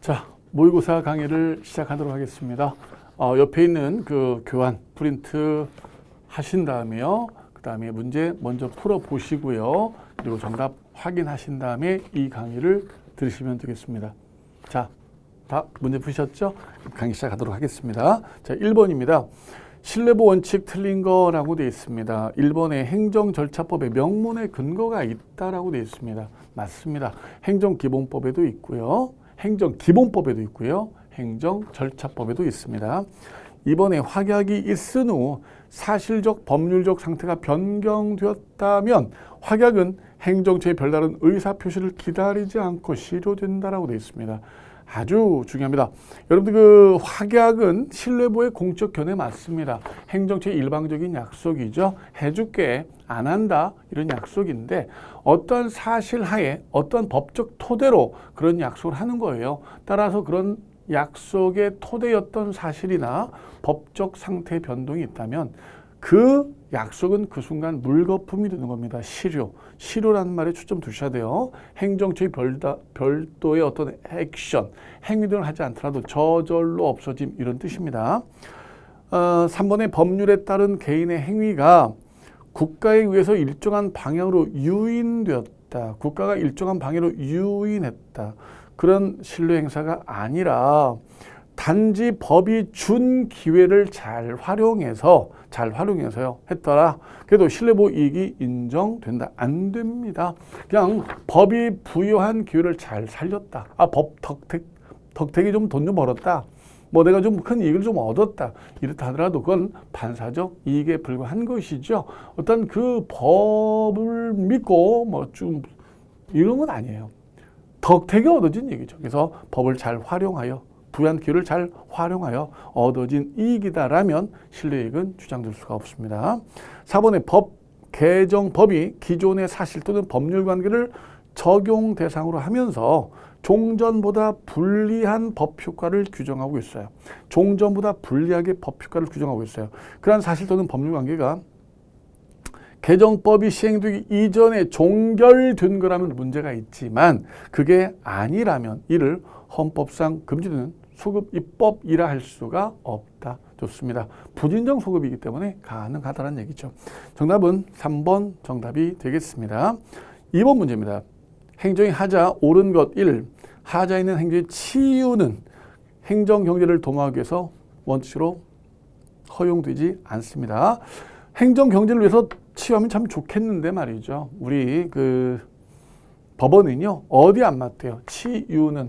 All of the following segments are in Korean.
자, 모의고사 강의를 시작하도록 하겠습니다. 옆에 있는 그 교환 프린트 하신 다음에요. 그 다음에 문제 먼저 풀어 보시고요. 그리고 정답 확인하신 다음에 이 강의를 들으시면 되겠습니다. 자, 다 문제 푸셨죠? 강의 시작하도록 하겠습니다. 자, 1번입니다. 신뢰보 원칙 틀린 거라고 되어 있습니다. 1번에 행정절차법에 명문의 근거가 있다라고 되어 있습니다. 맞습니다. 행정기본법에도 있고요. 행정기본법에도 있고요. 행정절차법에도 있습니다. 2번에 확약이 있은 후 사실적 법률적 상태가 변경되었다면 확약은 행정처의 별다른 의사표시를 기다리지 않고 실효된다라고 되어 있습니다. 아주 중요합니다. 여러분들 그 확약은 신뢰보의 공적 견해 맞습니다. 행정처의 일방적인 약속이죠. 해줄게, 안 한다 이런 약속인데 어떠한 사실하에 어떠한 법적 토대로 그런 약속을 하는 거예요. 따라서 그런 약속의 토대였던 사실이나 법적 상태의 변동이 있다면 그 약속은 그 순간 물거품이 되는 겁니다. 실효. 실효라는 말에 초점 두셔야 돼요. 행정처의 별도의 어떤 액션, 행위 등을 하지 않더라도 저절로 없어짐 이런 뜻입니다. 3번의 법률에 따른 개인의 행위가 국가에 의해서 일정한 방향으로 유인되었다. 국가가 일정한 방향으로 유인했다. 그런 신뢰 행사가 아니라 단지 법이 준 기회를 잘 활용해서요 했더라. 그래도 신뢰보 이익이 인정된다. 안 됩니다. 그냥 법이 부여한 기회를 잘 살렸다. 법 덕택이 좀 돈 좀 벌었다. 뭐 내가 좀 큰 이익을 좀 얻었다. 이렇다 하더라도 그건 반사적 이익에 불과한 것이죠. 어떤 그 법을 믿고 뭐 좀 이런 건 아니에요. 덕택이 얻어진 얘기죠. 그래서 법을 잘 활용하여 부여한 기회를 잘 활용하여 얻어진 이익이다라면 신뢰이익은 주장될 수가 없습니다. 4번의 법 개정법이 기존의 사실 또는 법률 관계를 적용 대상으로 하면서 종전보다 불리한 법 효과를 규정하고 있어요. 종전보다 불리하게 법 효과를 규정하고 있어요. 그러한 사실 또는 법률 관계가 개정법이 시행되기 이전에 종결된 거라면 문제가 있지만 그게 아니라면 이를 헌법상 금지되는 소급 입법이라 할 수가 없다. 좋습니다. 부진정 소급이기 때문에 가능하다는 얘기죠. 정답은 3번 정답이 되겠습니다. 2번 문제입니다. 행정의 하자 옳은 것 1. 하자에 있는 행정의 치유는 행정경제를 도모하기 위해서 원칙으로 허용되지 않습니다. 행정경제를 위해서 치유하면 참 좋겠는데 말이죠. 우리 그 법원은요 어디 안 맞대요? 치유는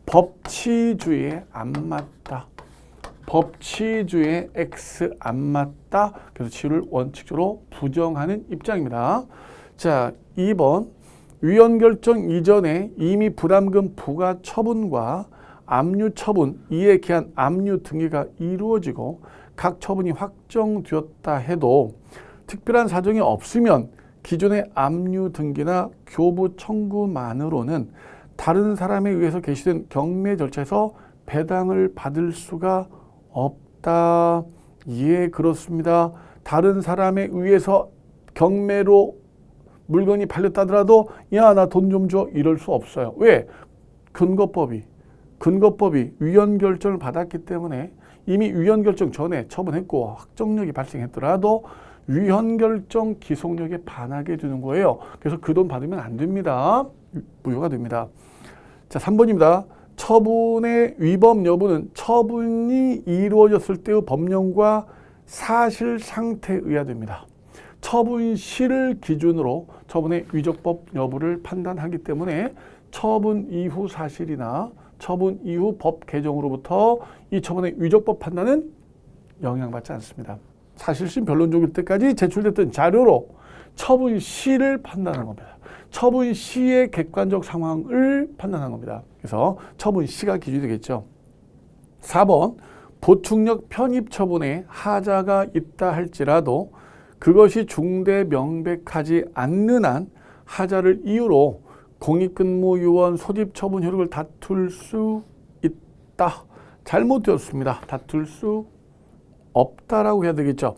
법치주의에 안 맞다. 법치주의에 X 안 맞다. 그래서 치유를 원칙적으로 부정하는 입장입니다. 자, 2번 위헌 결정 이전에 이미 부담금 부과 처분과 압류 처분, 이에 기한 압류 등기가 이루어지고 각 처분이 확정되었다 해도 특별한 사정이 없으면 기존의 압류 등기나 교부 청구만으로는 다른 사람에 의해서 개시된 경매 절차에서 배당을 받을 수가 없다. 예, 그렇습니다. 다른 사람에 의해서 경매로 물건이 팔렸다더라도 야, 나 돈 좀 줘 이럴 수 없어요. 왜? 근거법이 위헌 결정을 받았기 때문에 이미 위헌 결정 전에 처분했고 확정력이 발생했더라도 위헌 결정 기속력에 반하게 되는 거예요. 그래서 그 돈 받으면 안 됩니다. 무효가 됩니다. 자, 3번입니다. 처분의 위법 여부는 처분이 이루어졌을 때의 법령과 사실 상태에 의하됩니다. 처분 시를 기준으로 처분의 위적법 여부를 판단하기 때문에 처분 이후 사실이나 처분 이후 법 개정으로부터 이 처분의 위적법 판단은 영향받지 않습니다. 사실심 변론적일 때까지 제출됐던 자료로 처분 시를 판단하는 겁니다. 처분 시의 객관적 상황을 판단하는 겁니다. 그래서 처분 시가 기준이 되겠죠. 4번 보충력 편입 처분에 하자가 있다 할지라도 그것이 중대 명백하지 않는 한 하자를 이유로 공익근무요원 소집 처분 효력을 다툴 수 있다. 잘못되었습니다. 다툴 수 없다라고 해야 되겠죠.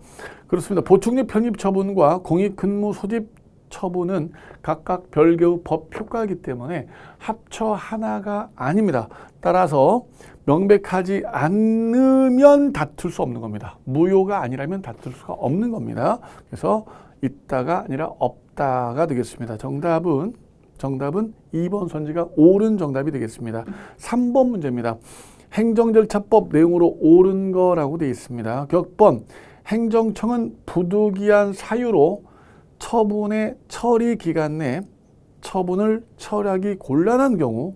그렇습니다. 보충력 편입 처분과 공익근무 소집 처분은 각각 별개의 법 효과이기 때문에 합쳐 하나가 아닙니다. 따라서 명백하지 않으면 다툴 수 없는 겁니다. 무효가 아니라면 다툴 수가 없는 겁니다. 그래서 있다가 아니라 없다가 되겠습니다. 정답은 2번 선지가 옳은 정답이 되겠습니다. 3번 문제입니다. 행정절차법 내용으로 옳은 거라고 되어 있습니다. 격번 행정청은 부득이한 사유로 처분의 처리 기간 내 처분을 처리하기 곤란한 경우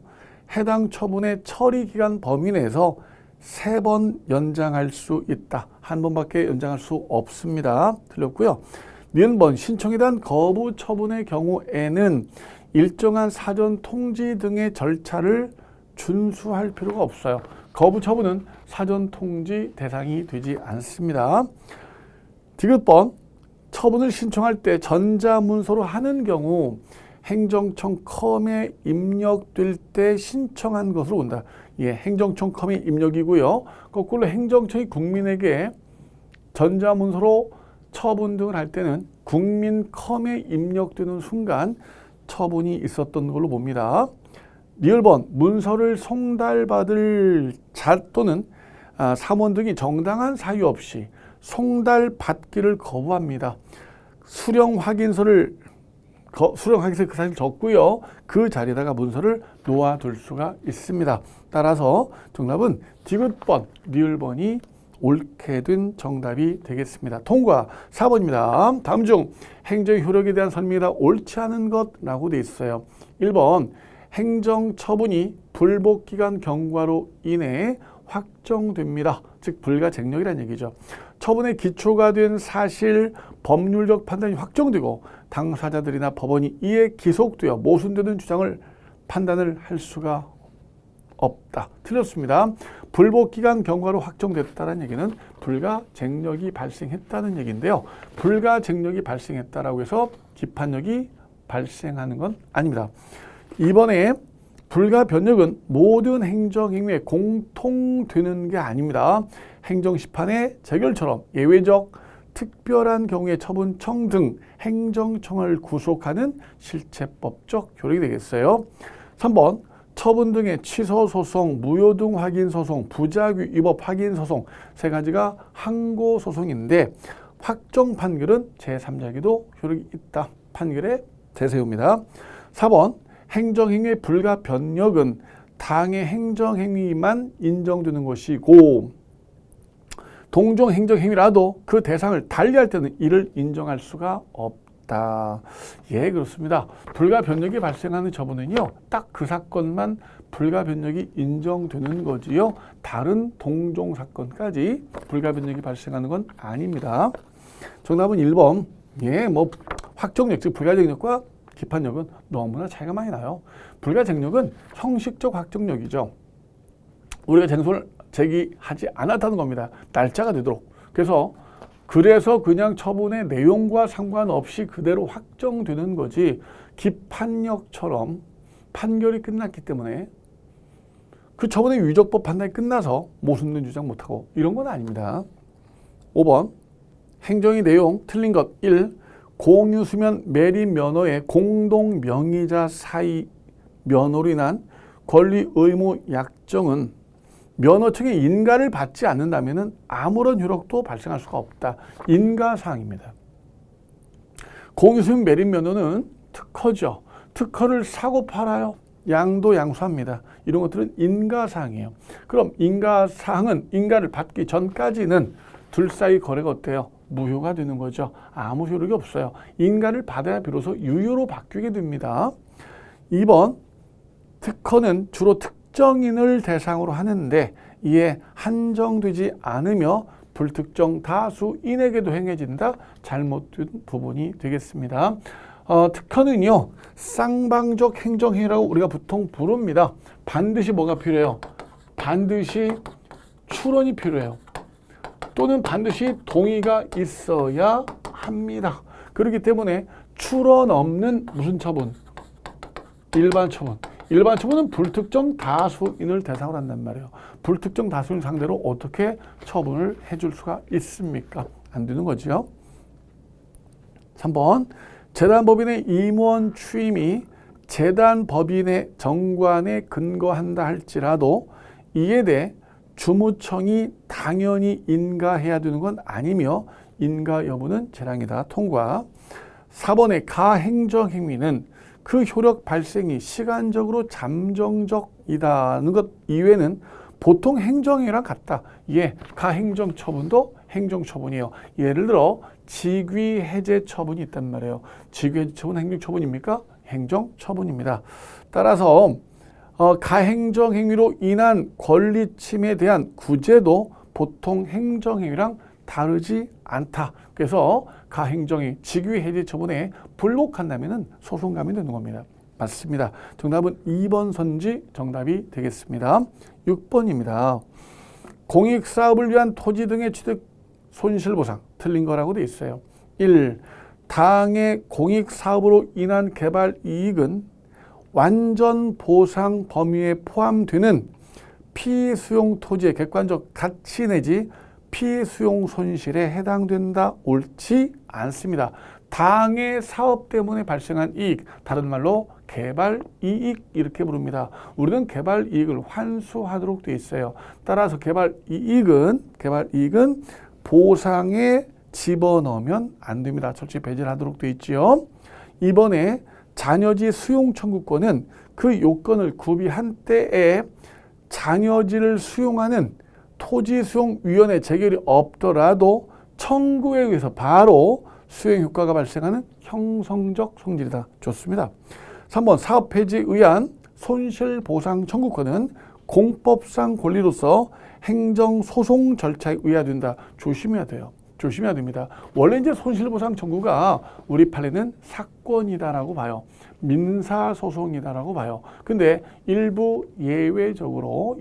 해당 처분의 처리 기간 범위 내에서 3번 연장할 수 있다. 한 번밖에 연장할 수 없습니다. 틀렸고요. 니은번 신청에 대한 거부 처분의 경우에는 일정한 사전 통지 등의 절차를 준수할 필요가 없어요. 거부 처분은 사전 통지 대상이 되지 않습니다. 디귿번 처분을 신청할 때 전자문서로 하는 경우 행정청 컴에 입력될 때 신청한 것으로 온다. 예, 행정청 컴이 입력이고요. 거꾸로 행정청이 국민에게 전자문서로 처분 등을 할 때는 국민컴에 입력되는 순간 처분이 있었던 걸로 봅니다. 리을번 문서를 송달받을 자 또는 사무원 등이 정당한 사유 없이 송달받기를 거부합니다. 수령 확인서를 그 사실 적고요. 그 자리에다가 문서를 놓아둘 수가 있습니다. 따라서 정답은 디귿번, 리을번이 옳게 된 정답이 되겠습니다. 통과 4번입니다. 다음 중 행정 효력에 대한 설명이다 옳지 않은 것라고 되어 있어요. 1번 행정처분이 불복기간 경과로 인해 확정됩니다. 즉 불가쟁력이라는 얘기죠. 처분의 기초가 된 사실 법률적 판단이 확정되고 당사자들이나 법원이 이에 기속되어 모순되는 주장을 판단을 할 수가 없다. 틀렸습니다. 불복기간 경과로 확정됐다는 얘기는 불가쟁력이 발생했다는 얘기인데요. 불가쟁력이 발생했다라고 해서 기판력이 발생하는 건 아닙니다. 이번에 불가변력은 모든 행정행위에 공통되는 게 아닙니다. 행정심판의 재결처럼 예외적 특별한 경우에 처분청 등 행정청을 구속하는 실체법적 효력이 되겠어요. 3번 처분 등의 취소소송, 무효등 확인소송, 부작위 위법 확인소송 세 가지가 항고소송인데 확정 판결은 제3자에게도 효력이 있다. 판결에 대세웁니다. 4번 행정행위의 불가변력은 당의 행정행위만 인정되는 것이고 동종 행정행위라도 그 대상을 달리할 때는 이를 인정할 수가 없다. 예, 그렇습니다. 불가변력이 발생하는 처분은요, 딱 그 사건만 불가변력이 인정되는 거지요. 다른 동종 사건까지 불가변력이 발생하는 건 아닙니다. 정답은 1번. 예, 확정력, 즉 불가쟁력과 기판력은 너무나 차이가 많이 나요. 불가쟁력은 형식적 확정력이죠. 우리가 쟁소를 제기하지 않았다는 겁니다. 날짜가 되도록. 그래서 그냥 처분의 내용과 상관없이 그대로 확정되는 거지 기판력처럼 판결이 끝났기 때문에 그 처분의 위조법 판단이 끝나서 모순된 주장 못하고 이런 건 아닙니다. 5번 행정의 내용 틀린 것 1. 공유수면 매립 면허의 공동 명의자 사이 면허로 인한 권리 의무 약정은 면허청의 인가를 받지 않는다면 아무런 효력도 발생할 수가 없다. 인가사항입니다. 공유수면 매립 면허는 특허죠. 특허를 사고 팔아요. 양도 양수합니다. 이런 것들은 인가사항이에요. 그럼 인가사항은 인가를 받기 전까지는 둘 사이 거래가 어때요? 무효가 되는 거죠. 아무 효력이 없어요. 인가를 받아야 비로소 유효로 바뀌게 됩니다. 2번 특허는 주로 특정인을 대상으로 하는데 이에 한정되지 않으며 불특정 다수인에게도 행해진다. 잘못된 부분이 되겠습니다. 특허는요. 쌍방적 행정행위라고 우리가 보통 부릅니다. 반드시 뭐가 필요해요? 반드시 출원이 필요해요. 또는 반드시 동의가 있어야 합니다. 그렇기 때문에 출원 없는 무슨 처분? 일반 처분. 일반 처분은 불특정 다수인을 대상으로 한단 말이에요. 불특정 다수인 상대로 어떻게 처분을 해줄 수가 있습니까? 안 되는 거죠. 3번 재단법인의 임원 취임이 재단법인의 정관에 근거한다 할지라도 이에 대해 주무청이 당연히 인가해야 되는 건 아니며 인가 여부는 재량이다. 통과. 4번의 가행정행위는 그 효력 발생이 시간적으로 잠정적이다는 것 이외에는 보통 행정행위랑 같다. 예, 가행정 처분도 행정처분이에요. 예를 들어 직위 해제 처분이 있단 말이에요. 직위 해제 처분 행정처분입니까? 행정처분입니다. 따라서 가행정행위로 인한 권리침해에 대한 구제도 보통 행정행위랑 다르지 않다. 그래서 가행정이 직위 해제 처분에 불복한다면 소송감이 되는 겁니다. 맞습니다. 정답은 2번 선지 정답이 되겠습니다. 6번입니다. 공익사업을 위한 토지 등의 취득 손실보상 틀린 거라고 돼 있어요. 1. 당의 공익사업으로 인한 개발 이익은 완전 보상 범위에 포함되는 피수용 토지의 객관적 가치 내지 피수용 손실에 해당된다. 옳지 않습니다. 당의 사업 때문에 발생한 이익, 다른 말로 개발 이익 이렇게 부릅니다. 우리는 개발 이익을 환수하도록 되어 있어요. 따라서 개발 이익은 보상에 집어넣으면 안 됩니다. 철저히 배제하도록 되어 있지요. 이번에 잔여지 수용 청구권은 그 요건을 구비한 때에 잔여지를 수용하는 토지수용위원회 재결이 없더라도 청구에 의해서 바로 수용 효과가 발생하는 형성적 성질이다. 좋습니다. 3번 사업 폐지에 의한 손실보상 청구권은 공법상 권리로서 행정소송 절차에 의해야 된다. 조심해야 돼요. 조심해야 됩니다. 원래 이제 손실보상 청구가 우리 판례는 사건이다라고 봐요. 민사소송이다라고 봐요. 근데 일부 예외적으로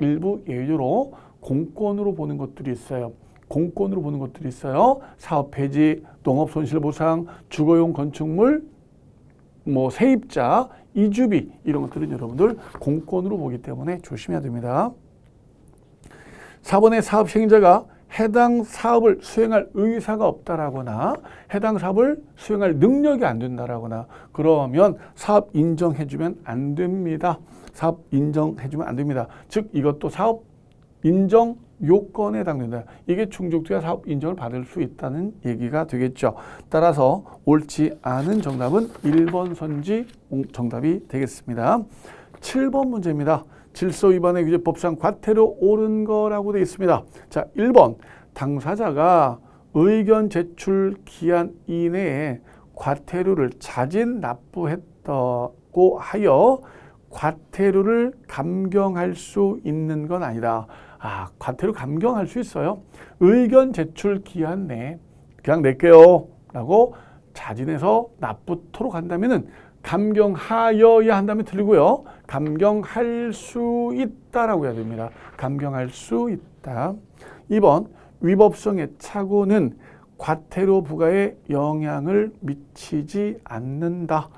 공권으로 보는 것들이 있어요. 공권으로 보는 것들이 있어요. 사업 폐지, 농업 손실보상, 주거용 건축물, 세입자, 이주비 이런 것들은 여러분들 공권으로 보기 때문에 조심해야 됩니다. 4번의 사업 시행자가 해당 사업을 수행할 의사가 없다라거나 해당 사업을 수행할 능력이 안 된다라거나 그러면 사업 인정해주면 안 됩니다. 사업 인정해주면 안 됩니다. 즉 이것도 사업 인정 요건에 해당된다. 이게 충족돼야 사업 인정을 받을 수 있다는 얘기가 되겠죠. 따라서 옳지 않은 정답은 1번 선지 정답이 되겠습니다. 7번 문제입니다. 질서 위반의 규제법상 과태료 옳은 거라고 되어 있습니다. 자, 1번 당사자가 의견 제출 기한 이내에 과태료를 자진 납부했다고 하여 과태료를 감경할 수 있는 건 아니다. 과태료 감경할 수 있어요. 의견 제출 기한 내에 그냥 낼게요 라고 자진해서 납부토록 한다면은 감경하여야 한다면 틀리고요. 감경할 수 있다라고 해야 됩니다. 감경할 수 있다. 2번 위법성의 착오는 과태료 부과에 영향을 미치지 않는다.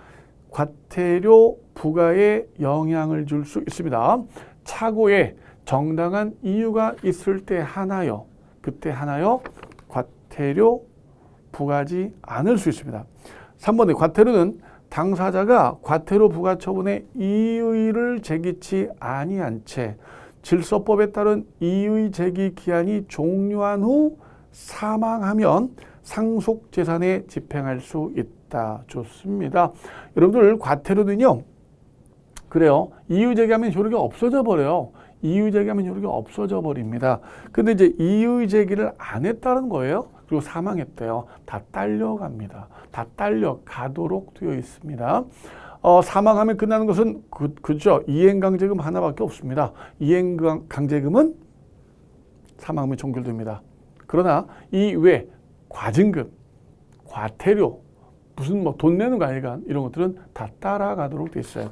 과태료 부과에 영향을 줄 수 있습니다. 착오에 정당한 이유가 있을 때 하나요. 그때 하나요. 과태료 부과하지 않을 수 있습니다. 3번의 과태료는 당사자가 과태료 부과 처분에 이의를 제기치 아니한 채 질서법에 따른 이의 제기 기한이 종료한 후 사망하면 상속 재산에 집행할 수 있다. 좋습니다. 여러분들 과태료는요. 그래요. 이의 제기하면 효력이 없어져 버려요. 이의 제기하면 효력이 없어져 버립니다. 근데 이제 이의 제기를 안 했다는 거예요. 그리고 사망했대요. 다 딸려갑니다. 다 딸려가도록 되어 있습니다. 사망하면 끝나는 것은 그죠. 이행강제금 하나밖에 없습니다. 이행강제금은 사망하면 종결됩니다. 그러나 이 외 과징금, 과태료, 무슨 돈 내는 거 아니가 이런 것들은 다 따라가도록 되어 있어요.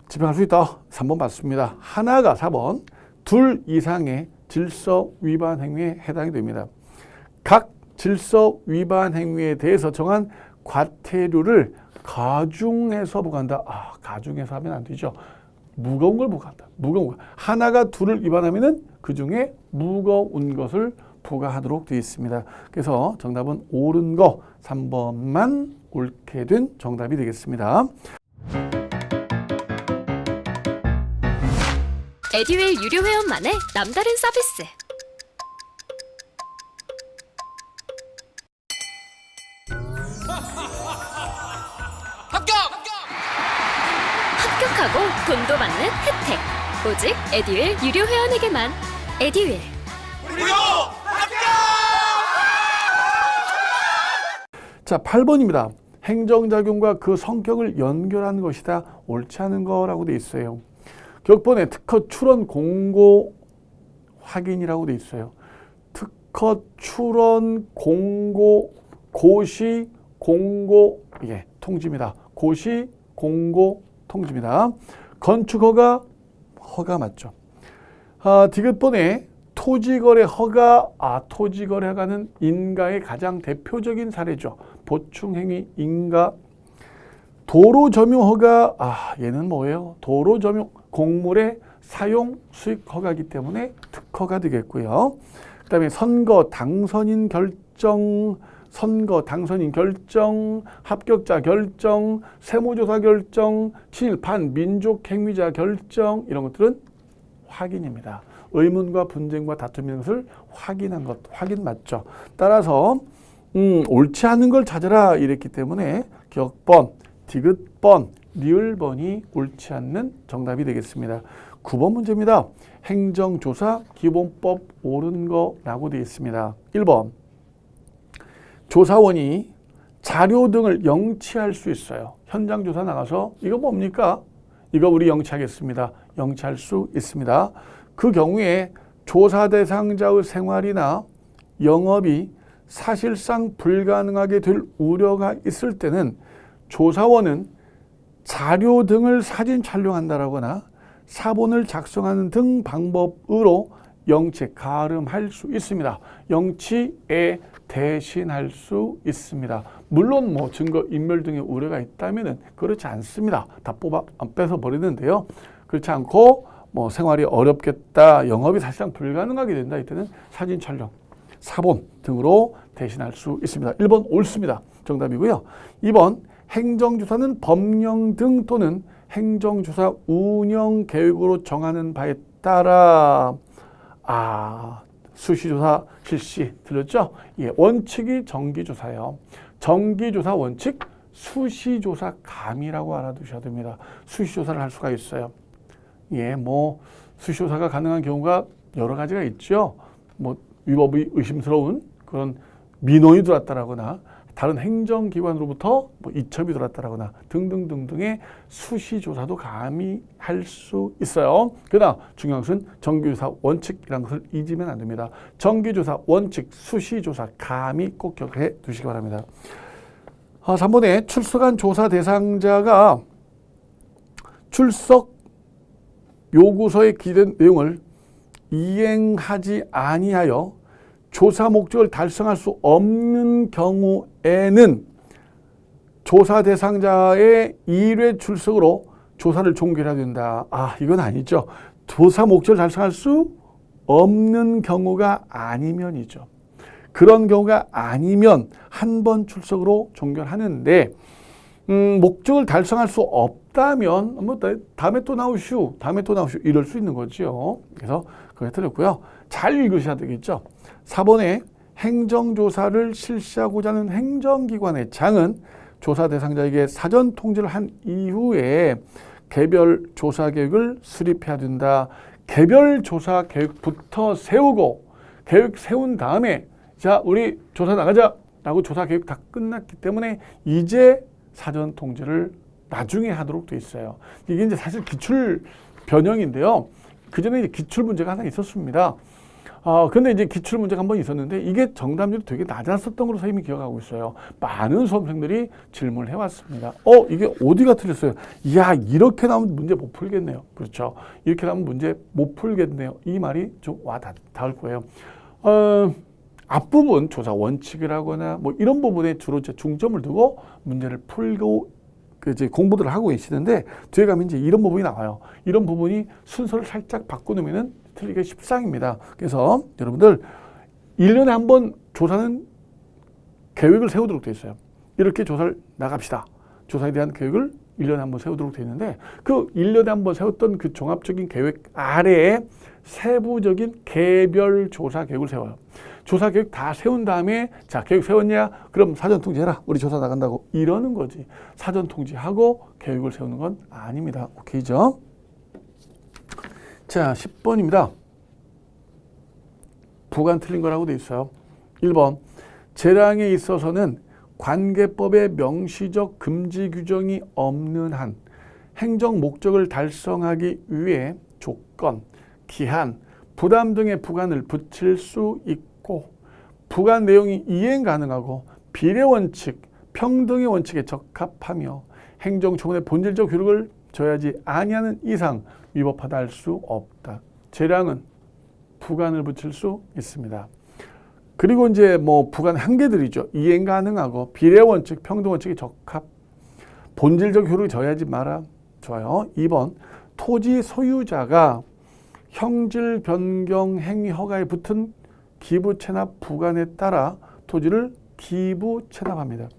집행할 수 있다. 3번 맞습니다. 하나가 4번, 둘 이상의 질서 위반 행위에 해당이 됩니다. 각 질서 위반 행위에 대해서 정한 과태료를 가중해서 부과한다. 가중해서 하면 안 되죠. 무거운 걸 부과한다. 무거운 거. 하나가 둘을 위반하면은 그 중에 무거운 것을 부과하도록 되어 있습니다. 그래서 정답은 옳은 거 3번만 옳게 된 정답이 되겠습니다. 에듀윌 유료 회원만의 남다른 서비스. 합격하고 돈도 받는 혜택. 오직 에듀윌 유료 회원에게만. 에듀윌. 자, 8번입니다. 행정작용과 그 성격을 연결한 것이다. 옳지 않은 거라고 되어 있어요. 격번에 특허 출원 공고 확인이라고 되어 있어요. 특허 출원 공고 고시 공고 이게 통지입니다. 고시 공고 통지입니다. 건축허가 허가 맞죠. 디귿번에 토지거래 허가, 토지거래 허가는 인가의 가장 대표적인 사례죠. 보충행위 인가. 도로점용허가, 얘는 뭐예요? 도로점용 공물의 사용 수익 허가이기 때문에 특허가 되겠고요. 그 다음에 선거 당선인 결정, 합격자 결정, 세무조사 결정, 친일반 민족행위자 결정 이런 것들은 확인입니다. 의문과 분쟁과 다툼 이런 것을 확인한 것, 확인 맞죠. 따라서 옳지 않은 걸 찾아라 이랬기 때문에 격번, 디귿번, 리을번이 옳지 않는 정답이 되겠습니다. 9번 문제입니다. 행정조사 기본법 옳은 거라고 되어 있습니다. 1번 조사원이 자료 등을 영치할 수 있어요. 현장조사 나가서 이거 뭡니까? 이거 우리 영치하겠습니다. 영치할 수 있습니다. 그 경우에 조사 대상자의 생활이나 영업이 사실상 불가능하게 될 우려가 있을 때는 조사원은 자료 등을 사진 촬영한다거나 사본을 작성하는 등 방법으로 영치, 가름할 수 있습니다. 영치에 대신할 수 있습니다. 물론 뭐 증거 인멸 등의 우려가 있다면 그렇지 않습니다. 다 뺏어 버리는데요. 그렇지 않고 뭐 생활이 어렵겠다, 영업이 사실상 불가능하게 된다 이때는 사진 촬영, 사본 등으로 대신할 수 있습니다. 1번 옳습니다. 정답이고요. 2번 행정조사는 법령 등 또는 행정조사 운영 계획으로 정하는 바에 따라 수시조사 실시 들렸죠? 예, 원칙이 정기조사예요. 정기조사 원칙, 수시조사 감이라고 알아두셔야 됩니다. 수시조사를 할 수가 있어요. 예, 뭐 수시조사가 가능한 경우가 여러 가지가 있죠. 뭐 위법이 의심스러운 그런 민원이 들어왔다라거나 다른 행정기관으로부터 뭐 이첩이 들어왔다라거나 등등등등의 수시조사도 감히 할 수 있어요. 그러나 중요한 것은 정기조사 원칙이라는 것을 잊으면 안 됩니다. 정기조사 원칙, 수시조사 감히 꼭 기억해 두시기 바랍니다. 3번에 출석한 조사 대상자가 출석 요구서에 기재된 내용을 이행하지 아니하여 조사 목적을 달성할 수 없는 경우에는 조사 대상자의 1회 출석으로 조사를 종결해야 된다. 이건 아니죠. 조사 목적을 달성할 수 없는 경우가 아니면이죠. 그런 경우가 아니면 한 번 출석으로 종결하는데 목적을 달성할 수 없다면 뭐 다음에 또 나오슈 이럴 수 있는 거죠. 그래서 그게 틀렸고요. 잘 읽으셔야 되겠죠. 4번에 행정조사를 실시하고자 하는 행정기관의 장은 조사 대상자에게 사전 통지를 한 이후에 개별 조사 계획을 수립해야 된다. 개별 조사 계획부터 세우고 계획 세운 다음에 자 우리 조사 나가자 라고 조사 계획 다 끝났기 때문에 이제 사전 통지를 나중에 하도록 돼 있어요. 이게 이제 사실 기출 변형인데요. 그 전에 이제 기출 문제가 하나 있었습니다. 근데 이제 기출 문제가 한 번 있었는데 이게 정답률이 되게 낮았었던 걸로 선생님이 기억하고 있어요. 많은 수험생들이 질문을 해왔습니다. 이게 어디가 틀렸어요? 이야, 이렇게 나오면 문제 못 풀겠네요. 그렇죠. 이렇게 나오면 문제 못 풀겠네요. 이 말이 좀 와 닿을 거예요. 앞부분 조사 원칙이라거나 뭐 이런 부분에 주로 이제 중점을 두고 문제를 풀고 이제 공부들을 하고 계시는데 뒤에 가면 이제 이런 부분이 나와요. 이런 부분이 순서를 살짝 바꿔놓으면은 틀리기 십상입니다. 그래서 여러분들 1년에 한 번 조사는 계획을 세우도록 되어 있어요. 이렇게 조사를 나갑시다. 조사에 대한 계획을 1년에 한 번 세우도록 되어 있는데 그 1년에 한 번 세웠던 그 종합적인 계획 아래에 세부적인 개별 조사 계획을 세워요. 조사 계획 다 세운 다음에 자, 계획 세웠냐? 그럼 사전 통지해라. 우리 조사 나간다고 이러는 거지. 사전 통지하고 계획을 세우는 건 아닙니다. 오케이죠? 자, 10번입니다. 부관 틀린 거라고 돼 있어요. 1번 재량에 있어서는 관계법의 명시적 금지 규정이 없는 한 행정 목적을 달성하기 위해 조건, 기한, 부담 등의 부관을 붙일 수 있고 부관 내용이 이행 가능하고 비례 원칙, 평등의 원칙에 적합하며 행정처분의 본질적 효력을 저해하지 아니하는 이상 위법하다 할 수 없다. 재량은 부관을 붙일 수 있습니다. 그리고 이제 뭐 부관 한계들이죠. 이행 가능하고 비례 원칙, 평등 원칙에 적합, 본질적 효력을 저해하지 마라. 좋아요. 2번 토지 소유자가 형질 변경 행위 허가에 붙은 기부 체납 부관에 따라 토지를 기부 체납합니다.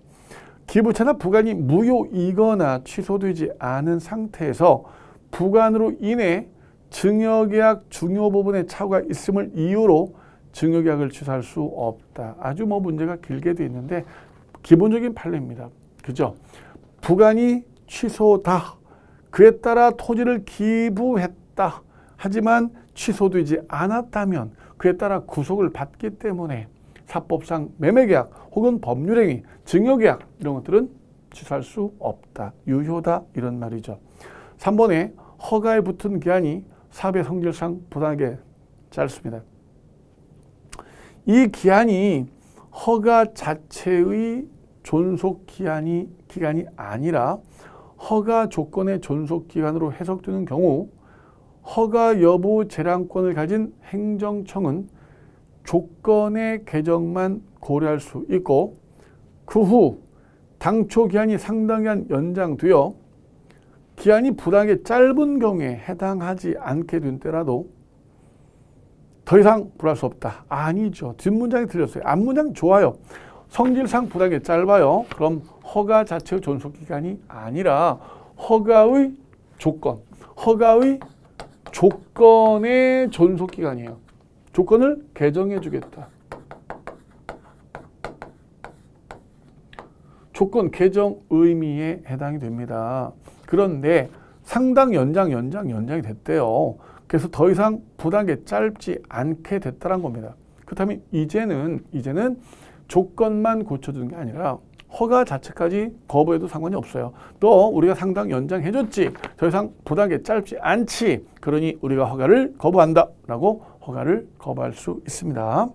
기부 체납 부관이 무효이거나 취소되지 않은 상태에서 부관으로 인해 증여계약 중요 부분에 차후가 있음을 이유로 증여계약을 취소할 수 없다. 아주 뭐 문제가 길게 돼 있는데 기본적인 판례입니다. 그죠? 부관이 취소다. 그에 따라 토지를 기부했다. 하지만 취소되지 않았다면 그에 따라 구속을 받기 때문에 사법상 매매계약 혹은 법률행위, 증여계약 이런 것들은 취소할 수 없다. 유효다 이런 말이죠. 3번에 허가에 붙은 기한이 사업의 성질상 부당하게 짧습니다. 이 기한이 허가 자체의 존속 기간이 아니라 허가 조건의 존속 기간으로 해석되는 경우 허가 여부 재량권을 가진 행정청은 조건의 개정만 고려할 수 있고 그 후 당초 기한이 상당한 연장되어 기한이 부당하게 짧은 경우에 해당하지 않게 된 때라도 더 이상 불할 수 없다. 아니죠. 뒷문장이 틀렸어요. 앞문장 좋아요. 성질상 부당하게 짧아요. 그럼 허가 자체의 존속기간이 아니라 허가의 조건, 허가의 조건의 존속기간이에요. 조건을 개정해 주겠다. 조건 개정 의미에 해당이 됩니다. 그런데 상당 연장이 됐대요. 그래서 더 이상 부당하게 짧지 않게 됐다는 겁니다. 그렇다면 이제는 조건만 고쳐주는 게 아니라 허가 자체까지 거부해도 상관이 없어요. 너 우리가 상당 연장해줬지. 더 이상 부당하게 짧지 않지. 그러니 우리가 허가를 거부한다. 라고 허가를 거부할 수 있습니다.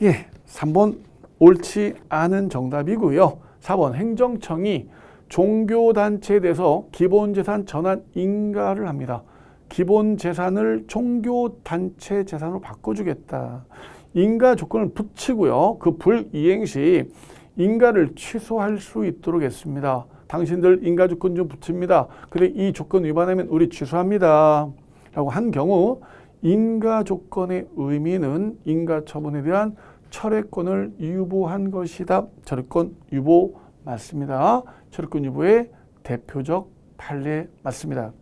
예, 3번 옳지 않은 정답이고요. 4번 행정청이 종교단체에 대해서 기본재산 전환 인가를 합니다. 기본재산을 종교단체 재산으로 바꿔주겠다. 인가 조건을 붙이고요. 그 불이행 시 인가를 취소할 수 있도록 했습니다. 당신들 인가 조건 좀 붙입니다. 그래 이 조건 위반하면 우리 취소합니다. 라고 한 경우 인가 조건의 의미는 인가 처분에 대한 철회권을 유보한 것이다. 철회권 유보 맞습니다. 철회권 유보의 대표적 판례 맞습니다.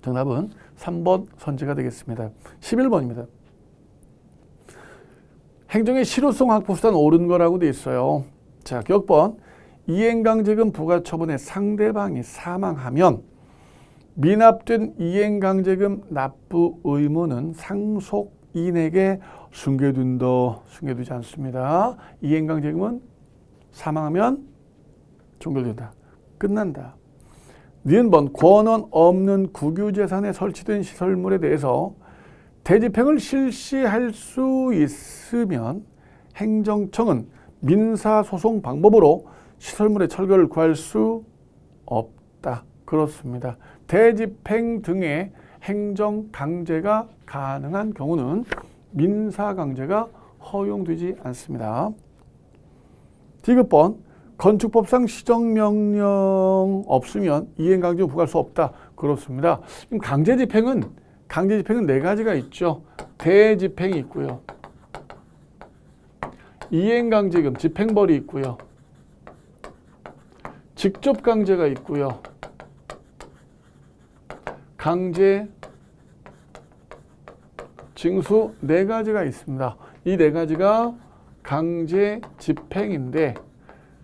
정답은 3번 선지가 되겠습니다. 11번입니다. 행정의 실효성 확보 수단 옳은 거라고 돼 있어요. 자, 격번 이행강제금 부과처분의 상대방이 사망하면 미납된 이행강제금 납부 의무는 상속인에게 승계두지 않습니다. 이행강제금은 사망하면 종결된다. 끝난다. 니은번 권한 없는 국유재산에 설치된 시설물에 대해서 대집행을 실시할 수 있으면 행정청은 민사소송 방법으로 시설물의 철거를 구할 수 없다. 그렇습니다. 대집행 등의 행정강제가 가능한 경우는 민사강제가 허용되지 않습니다. 디귿번 건축법상 시정명령 없으면 이행강제금 부과할 수 없다. 그렇습니다. 강제집행은 네 가지가 있죠. 대집행이 있고요. 이행강제금 집행벌이 있고요. 직접강제가 있고요. 강제 징수 4가지가 있습니다. 이 4가지가 강제 집행인데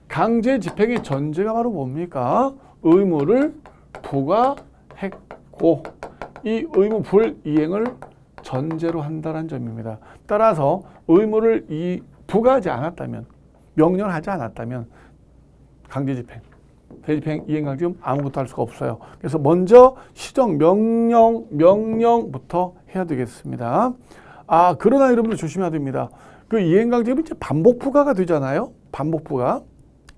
강제 집행의 전제가 바로 뭡니까? 의무를 부과했고 이 의무 불이행을 전제로 한다는 점입니다. 따라서 의무를 부과하지 않았다면 명령을 하지 않았다면 강제 집행, 대집행, 이행강제금 아무것도 할 수가 없어요. 그래서 먼저 시정 명령부터 해야 되겠습니다. 그러나 여러분들 조심해야 됩니다. 그 이행강제금이 이제 반복 부과가 되잖아요. 반복 부과.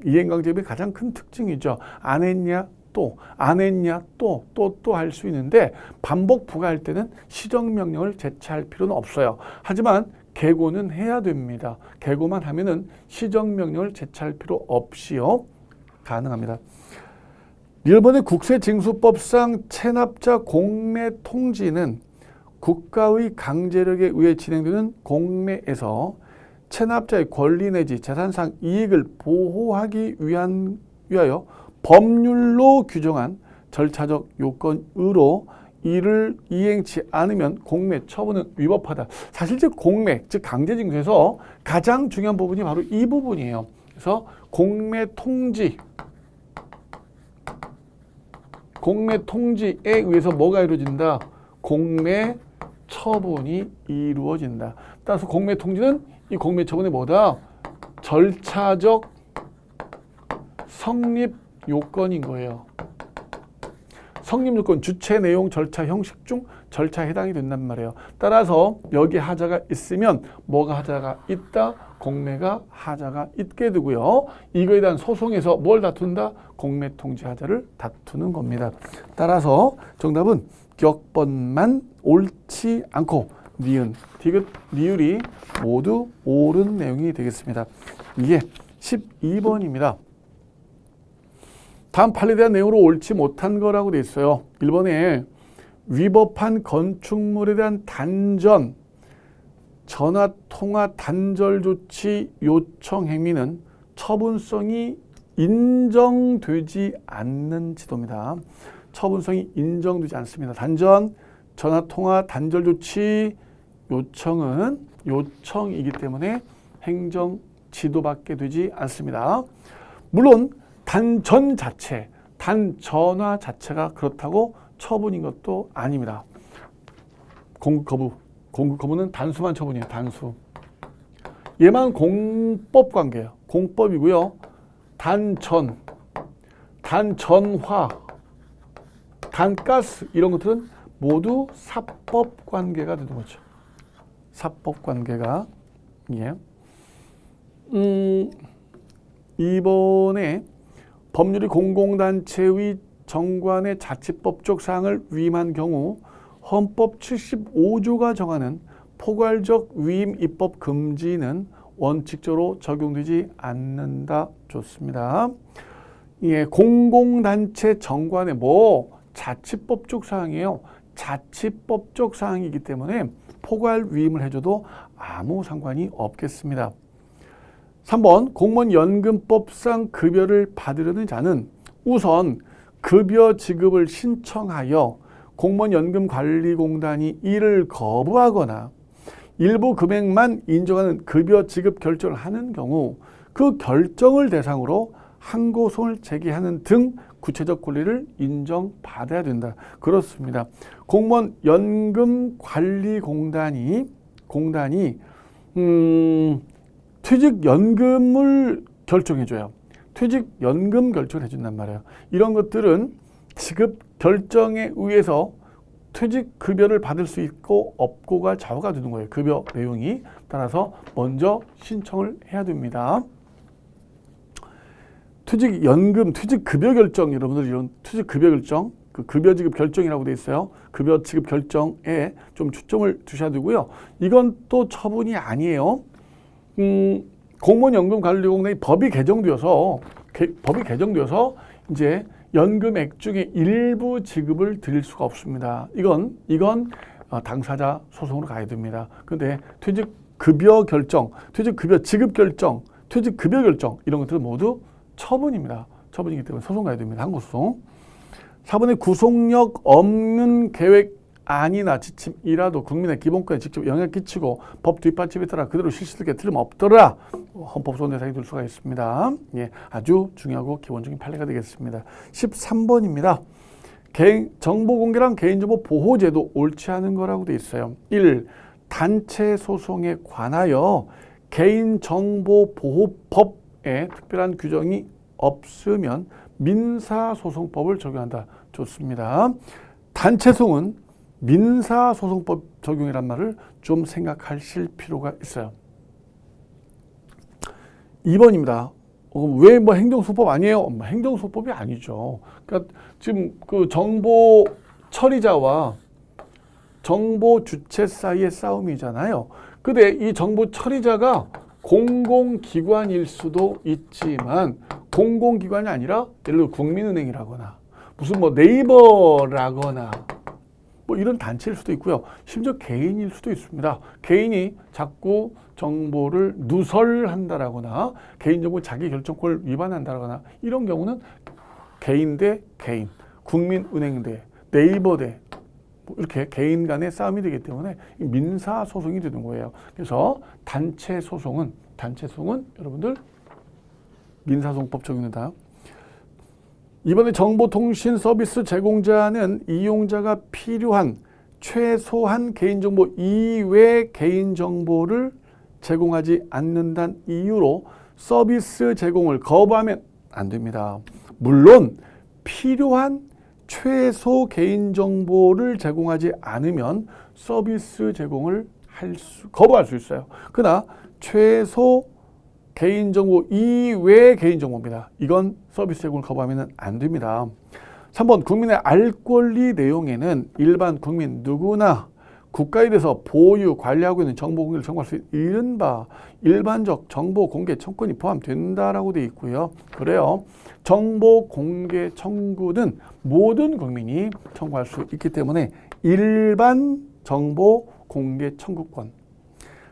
이행강제금의 가장 큰 특징이죠. 안 했냐 또, 안 했냐 또 할 수 있는데 반복 부과할 때는 시정명령을 제출할 필요는 없어요. 하지만 개고는 해야 됩니다. 개고만 하면은 시정명령을 제출할 필요 없이요. 가능합니다. 일본의 국세징수법상 체납자 공매 통지는 국가의 강제력에 의해 진행되는 공매에서 체납자의 권리 내지 재산상 이익을 보호하기 위하여 법률로 규정한 절차적 요건으로 이를 이행치 않으면 공매 처분은 위법하다. 사실 즉 공매, 즉 강제징수에서 가장 중요한 부분이 바로 이 부분이에요. 그래서 공매 통지에 의해서 뭐가 이루어진다? 공매 처분이 이루어진다. 따라서 공매 통지는 이 공매 처분이 뭐다? 절차적 성립 요건인 거예요. 성립 요건, 주체, 내용, 절차, 형식 중 절차에 해당이 된단 말이에요. 따라서 여기 하자가 있으면 뭐가 하자가 있다? 공매가 하자가 있게 되고요. 이거에 대한 소송에서 뭘 다툰다? 공매 통지 하자를 다투는 겁니다. 따라서 정답은 격번만 옳지 않고 니은, 디귿, 리을이 모두 옳은 내용이 되겠습니다. 이게 12번입니다. 다음 판례에 대한 내용으로 옳지 못한 거라고 돼 있어요. 1번에 위법한 건축물에 대한 단전, 전화, 통화, 단절 조치 요청 행위는 처분성이 인정되지 않는 지도입니다. 처분성이 인정되지 않습니다. 단전, 전화, 통화, 단절 조치 요청은 요청이기 때문에 행정 지도밖에 되지 않습니다. 물론 단전 자체, 단전화 자체가 그렇다고 처분인 것도 아닙니다. 공급 거부는 단수만 처분이에요. 단수. 얘만 공법 관계예요. 공법이고요. 단전, 단전화, 단가스 이런 것들은 모두 사법 관계가 되는 거죠. 사법 관계가. 예. 이번에 법률이 공공단체의 정관의 자치법적 사항을 위임한 경우 헌법 75조가 정하는 포괄적 위임 입법 금지는 원칙적으로 적용되지 않는다. 좋습니다. 예, 공공단체 정관의 자치법적 사항이에요. 자치법적 사항이기 때문에 포괄 위임을 해줘도 아무 상관이 없겠습니다. 3번 공무원 연금법상 급여를 받으려는 자는 우선 급여 지급을 신청하여 공무원연금관리공단이 이를 거부하거나 일부 금액만 인정하는 급여 지급 결정을 하는 경우 그 결정을 대상으로 항고소송을 제기하는 등 구체적 권리를 인정받아야 된다. 그렇습니다. 공무원연금관리공단이 퇴직연금을 결정해줘요. 퇴직연금 결정을 해준단 말이에요. 이런 것들은 지급 결정에 의해서 퇴직급여를 받을 수 있고 없고가 좌우가 되는 거예요. 급여 내용이. 따라서 먼저 신청을 해야 됩니다. 퇴직연금, 퇴직급여 결정, 여러분들 이런 퇴직급여 결정, 그 급여 지급 결정이라고 돼 있어요. 급여 지급 결정에 좀 초점을 두셔야 되고요. 이건 또 처분이 아니에요. 공무원연금관리공단이 법이 개정되어서 이제 연금액 중에 일부 지급을 드릴 수가 없습니다. 이건 당사자 소송으로 가야 됩니다. 그런데 퇴직급여 결정, 퇴직급여 지급 결정, 퇴직급여 결정 이런 것들은 모두 처분입니다. 처분이기 때문에 소송 가야 됩니다. 항고소송. 4번에 구속력 없는 계획안이나 지침이라도 국민의 기본권에 직접 영향을 끼치고 법 뒷받침에 따라 그대로 실시될 게 틀림없더라. 헌법소원 대상이 될 수가 있습니다. 예, 아주 중요하고 기본적인 판례가 되겠습니다. 13번입니다. 정보 공개랑 개인정보 보호제도 옳지 않은 거라고 되어 있어요. 1. 단체 소송에 관하여 개인정보보호법에 특별한 규정이 없으면 민사소송법을 적용한다. 좋습니다. 단체소송은 민사소송법 적용이란 말을 좀 생각하실 필요가 있어요. 2번입니다. 왜 뭐 행정소송법 아니에요? 행정소송법이 아니죠. 그러니까 지금 그 정보 처리자와 정보 주체 사이의 싸움이잖아요. 근데 이 정보 처리자가 공공기관일 수도 있지만 공공기관이 아니라 예를 들어 국민은행이라거나 무슨 뭐 네이버라거나 뭐 이런 단체일 수도 있고요. 심지어 개인일 수도 있습니다. 개인이 자꾸 정보를 누설한다라거나 개인정보 자기결정권을 위반한다라거나 이런 경우는 개인 대 개인, 국민은행 대 네이버 대 뭐 이렇게 개인 간의 싸움이 되기 때문에 민사소송이 되는 거예요. 그래서 단체 소송은 여러분들 민사소송법 적용된다. 이번에 정보통신 서비스 제공자는 이용자가 필요한 최소한 개인정보 이외 개인정보를 제공하지 않는다는 이유로 서비스 제공을 거부하면 안 됩니다. 물론 필요한 최소 개인정보를 제공하지 않으면 서비스 제공을 거부할 수 있어요. 그러나 최소 개인정보 이외 개인정보입니다. 이건 서비스 제공을 거부하면 안 됩니다. 3번 국민의 알 권리 내용에는 일반 국민 누구나 국가에 대해서 보유, 관리하고 있는 정보 공개를 청구할 수 있는 이른바 일반적 정보 공개 청구권이 포함된다라고 되어 있고요. 그래요. 정보 공개 청구는 모든 국민이 청구할 수 있기 때문에 일반 정보 공개 청구권.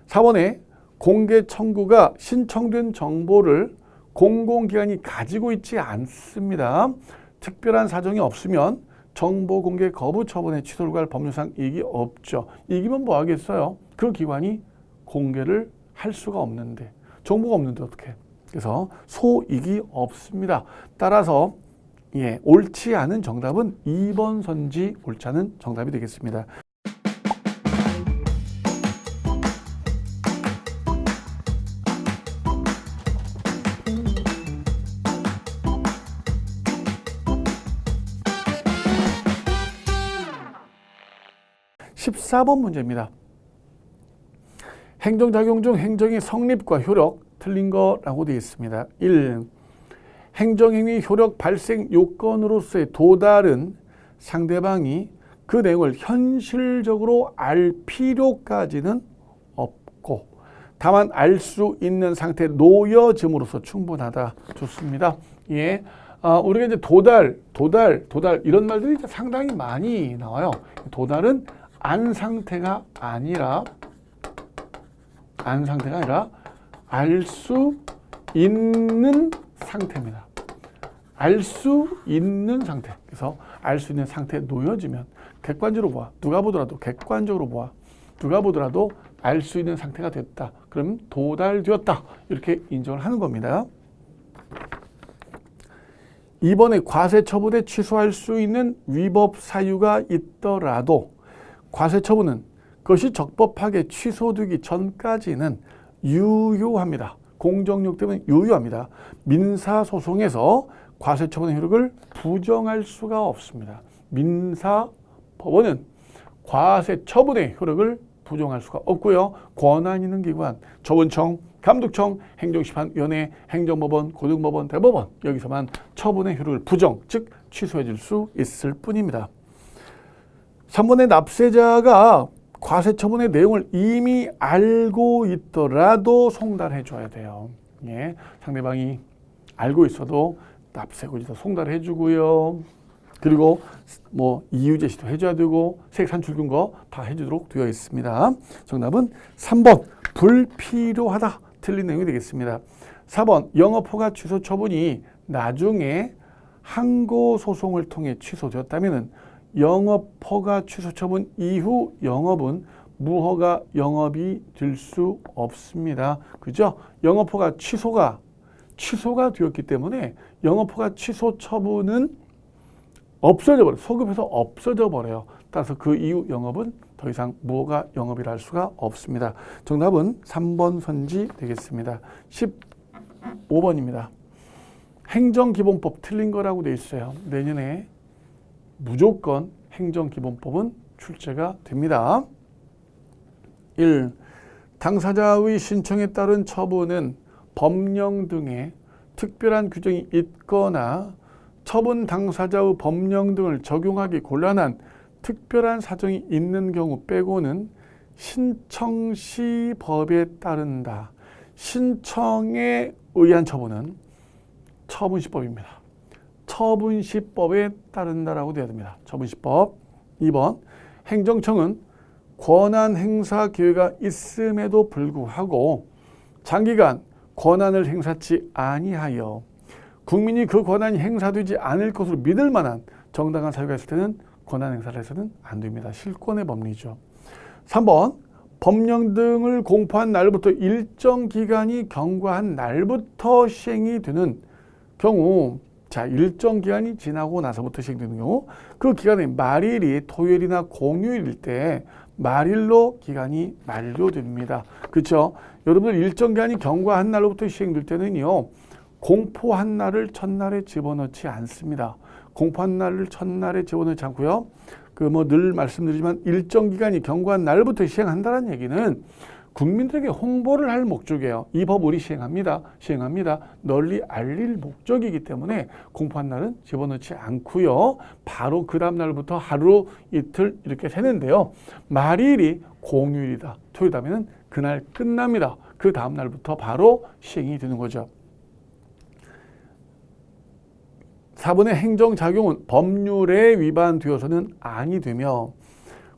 4번에 공개 청구가 신청된 정보를 공공기관이 가지고 있지 않습니다. 특별한 사정이 없으면 정보 공개 거부 처분의 취소를 갈 법률상 이익이 없죠. 이기면 뭐 하겠어요? 그 기관이 공개를 할 수가 없는데 정보가 없는데 어떻게? 그래서 소이익이 없습니다. 따라서 옳지 않은 정답은 2번 선지 옳지 않은 정답이 되겠습니다. (14번) 문제입니다. 행정작용 중 행정의 성립과 효력 틀린 거라고 되어 있습니다. 1. 행정행위 효력 발생 요건으로서의 도달은 상대방이 그 내용을 현실적으로 알 필요까지는 없고 다만 알 수 있는 상태에 놓여짐으로써 충분하다. 좋습니다. 예. 우리가 이제 도달 이런 말들이 이제 상당히 많이 나와요. 도달은 안 상태가 아니라 알 수 있는 상태입니다. 알 수 있는 상태. 그래서 알 수 있는 상태에 놓여지면 객관적으로 보아. 누가 보더라도 객관적으로 보아. 누가 보더라도 알 수 있는 상태가 됐다. 그럼 도달되었다. 이렇게 인정을 하는 겁니다. 2번에 과세 처분에 취소할 수 있는 위법 사유가 있더라도 과세 처분은 그것이 적법하게 취소되기 전까지는 유효합니다. 공정력 때문에 유효합니다. 민사소송에서 과세 처분의 효력을 부정할 수가 없습니다. 민사법원은 과세 처분의 효력을 부정할 수가 없고요. 권한 있는 기관, 조원청, 감독청, 행정심판위원회, 행정법원, 고등법원, 대법원 여기서만 처분의 효력을 부정, 즉 취소해 줄 수 있을 뿐입니다. 3번의 납세자가 과세 처분의 내용을 이미 알고 있더라도 송달해 줘야 돼요. 예, 상대방이 알고 있어도 납세고지도 송달해 주고요. 그리고 뭐 이유 제시도 해줘야 되고 세액 산출 근거 다 해주도록 되어 있습니다. 정답은 3번 불필요하다. 틀린 내용이 되겠습니다. 4번 영업 허가 취소 처분이 나중에 항고 소송을 통해 취소되었다면 영업 허가 취소 처분 이후 영업은 무허가 영업이 될 수 없습니다. 그죠? 영업 허가 취소가 되었기 때문에 영업 허가 취소 처분은 없어져 버려요. 소급해서 없어져 버려요. 따라서 그 이후 영업은 더 이상 무허가 영업이라 할 수가 없습니다. 정답은 3번 선지 되겠습니다. 15번입니다. 행정기본법 틀린 거라고 돼 있어요. 내년에 무조건 행정기본법은 출제가 됩니다. 1. 당사자의 신청에 따른 처분은 법령 등의 특별한 규정이 있거나 처분 당사자의 법령 등을 적용하기 곤란한 특별한 사정이 있는 경우 빼고는 신청 시 법에 따른다. 신청에 의한 처분은 처분시법입니다. 처분시법에 따른다라고 되어야 됩니다. 처분시법. 2번 행정청은 권한 행사 기회가 있음에도 불구하고 장기간 권한을 행사치 아니하여 국민이 그 권한이 행사되지 않을 것으로 믿을 만한 정당한 사유가 있을 때는 권한 행사를 해서는 안 됩니다. 실권의 법리죠. 3번 법령 등을 공포한 날부터 일정 기간이 경과한 날부터 시행이 되는 경우, 자, 일정 기간이 지나고 나서부터 시행되는 경우, 그 기간이 말일이 토요일이나 공휴일일 때 말일로 기간이 만료됩니다. 그렇죠? 여러분들 일정 기간이 경과한 날로부터 시행될 때는요, 공포한 날을 첫날에 집어넣지 않습니다. 공포한 날을 첫날에 집어넣지 않고요. 늘 말씀드리지만 일정 기간이 경과한 날부터 시행한다는 얘기는 국민들에게 홍보를 할 목적이에요. 이 법 우리 시행합니다. 널리 알릴 목적이기 때문에 공포한 날은 집어넣지 않고요. 바로 그 다음 날부터 하루, 이틀 이렇게 세는데요. 말일이 공휴일이다. 토요일이면 그날 끝납니다. 그 다음 날부터 바로 시행이 되는 거죠. 4번의 행정작용은 법률에 위반되어서는 아니 되며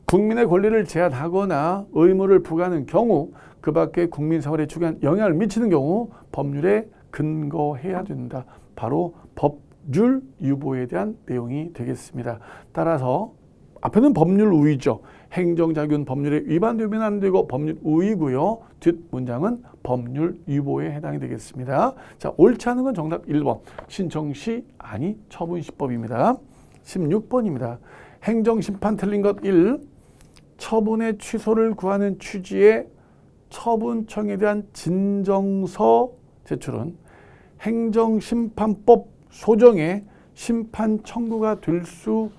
국민의 권리를 제한하거나 의무를 부과하는 경우 그 밖에 국민생활에 중요한 영향을 미치는 경우 법률에 근거해야 된다. 바로 법률 유보에 대한 내용이 되겠습니다. 따라서 앞에는 법률 우위죠. 행정작용 법률에 위반되면 안 되고 법률 우위고요. 뒷문장은 법률 유보에 해당이 되겠습니다. 자, 옳지 않은 건 정답 1번. 신청시 아니 처분시법입니다. 16번입니다. 행정심판 틀린 것 1. 처분의 취소를 구하는 취지의 처분청에 대한 진정서 제출은 행정심판법 소정의 심판 청구가 될 수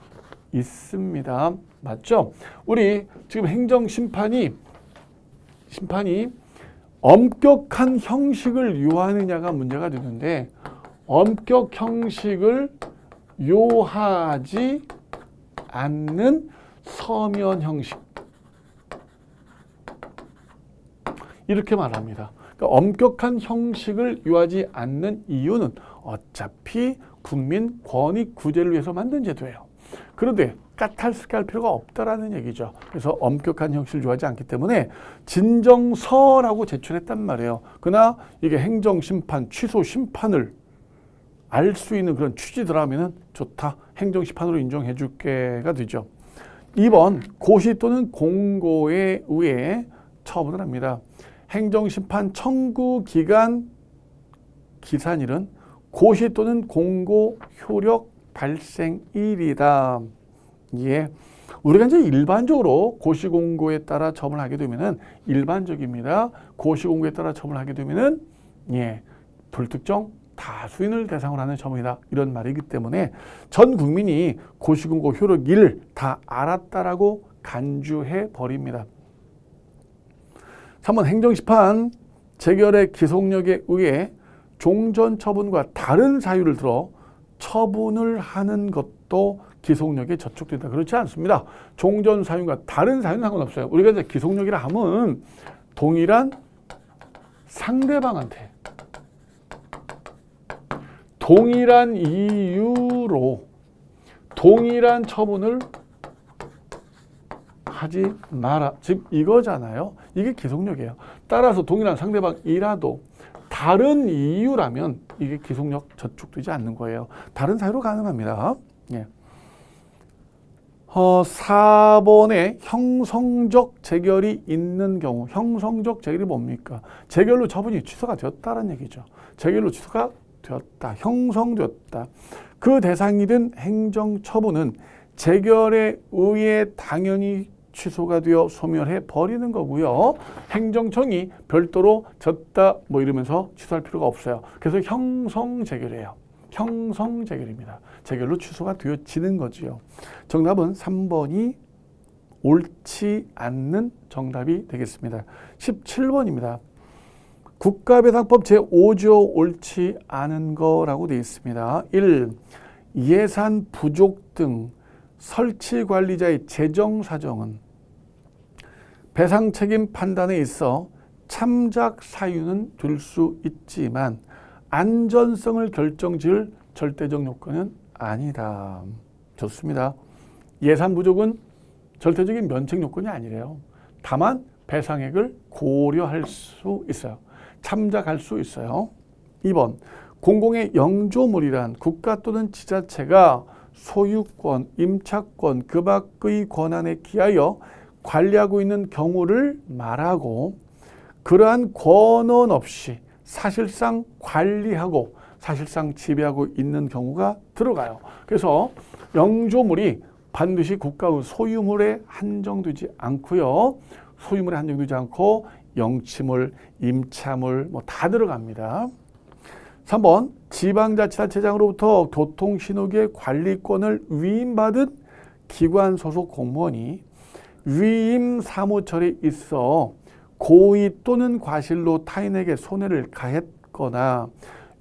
있습니다. 맞죠? 우리 지금 행정심판이 엄격한 형식을 요하느냐가 문제가 되는데 엄격 형식을 요하지 않는 서면 형식 이렇게 말합니다. 그러니까 엄격한 형식을 요하지 않는 이유는 어차피 국민 권익 구제를 위해서 만든 제도예요. 그런데 까탈스할 필요가 없다라는 얘기죠. 그래서 엄격한 형식을 요하지 않기 때문에 진정서라고 제출했단 말이에요. 그러나 이게 행정심판, 취소심판을 알 수 있는 그런 취지더라면 좋다. 행정심판으로 인정해 줄게가 되죠. 2번 고시 또는 공고에 의해 처분을 합니다. 행정심판 청구 기간 기산일은 고시 또는 공고 효력 발생일이다. 예. 우리가 이제 일반적으로 고시공고에 따라 처분을 하게 되면은 일반적입니다. 고시공고에 따라 처분을 하게 되면은 불특정 다수인을 대상으로 하는 처분이다. 이런 말이기 때문에 전 국민이 고시공고 효력일을 다 알았다라고 간주해 버립니다. 3번 행정심판 재결의 기속력에 의해 종전 처분과 다른 사유를 들어 처분을 하는 것도 기속력에 저촉된다. 그렇지 않습니다. 종전 사유가 다른 사유는 상관없어요. 우리가 이제 기속력이라 하면 동일한 상대방한테 동일한 이유로 동일한 처분을 하지 마라. 즉 이거잖아요. 이게 기속력이에요. 따라서 동일한 상대방이라도 다른 이유라면 이게 기속력 저축되지 않는 거예요. 다른 사유로 가능합니다. 예. 4번에 형성적 재결이 있는 경우, 형성적 재결이 뭡니까? 재결로 처분이 취소가 되었다는 얘기죠. 재결로 취소가 되었다, 형성되었다. 그 대상이든 행정처분은 재결에 의해 당연히 취소가 되어 소멸해 버리는 거고요. 행정청이 별도로 졌다 뭐 이러면서 취소할 필요가 없어요. 그래서 형성재결이에요. 형성재결입니다. 재결로 취소가 되어지는 거지요. 정답은 3번이 옳지 않는 정답이 되겠습니다. 17번입니다. 국가배상법 제5조 옳지 않은 거라고 되어 있습니다. 1. 예산 부족 등 설치관리자의 재정사정은 배상 책임 판단에 있어 참작 사유는 될 수 있지만 안전성을 결정지을 절대적 요건은 아니다. 좋습니다. 예산 부족은 절대적인 면책 요건이 아니래요. 다만 배상액을 고려할 수 있어요. 참작할 수 있어요. 2번, 공공의 영조물이란 국가 또는 지자체가 소유권, 임차권, 그 밖의 권한에 기하여 관리하고 있는 경우를 말하고 그러한 권한 없이 사실상 관리하고 사실상 지배하고 있는 경우가 들어가요. 그래서 영조물이 반드시 국가의 소유물에 한정되지 않고요. 소유물에 한정되지 않고 영치물, 임차물 뭐 다 들어갑니다. 3번, 지방자치단체장으로부터 교통신호기의 관리권을 위임받은 기관 소속 공무원이 위임 사무처에 있어 고의 또는 과실로 타인에게 손해를 가했거나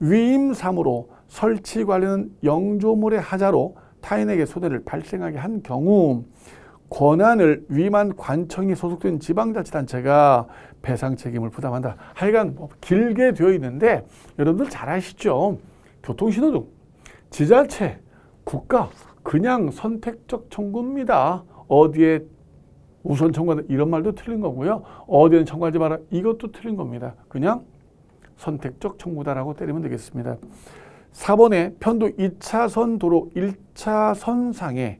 위임 사무로 설치 관련 영조물의 하자로 타인에게 손해를 발생하게 한 경우 권한을 위임한 관청이 소속된 지방자치단체가 배상 책임을 부담한다. 하여간 뭐 길게 되어 있는데 여러분들 잘 아시죠? 교통신호등, 지자체, 국가 그냥 선택적 청구입니다. 어디에 우선 청구하다 이런 말도 틀린 거고요. 어디에는 청구하지 마라 이것도 틀린 겁니다. 그냥 선택적 청구다라고 때리면 되겠습니다. 4번에 편도 2차선 도로 1차선상에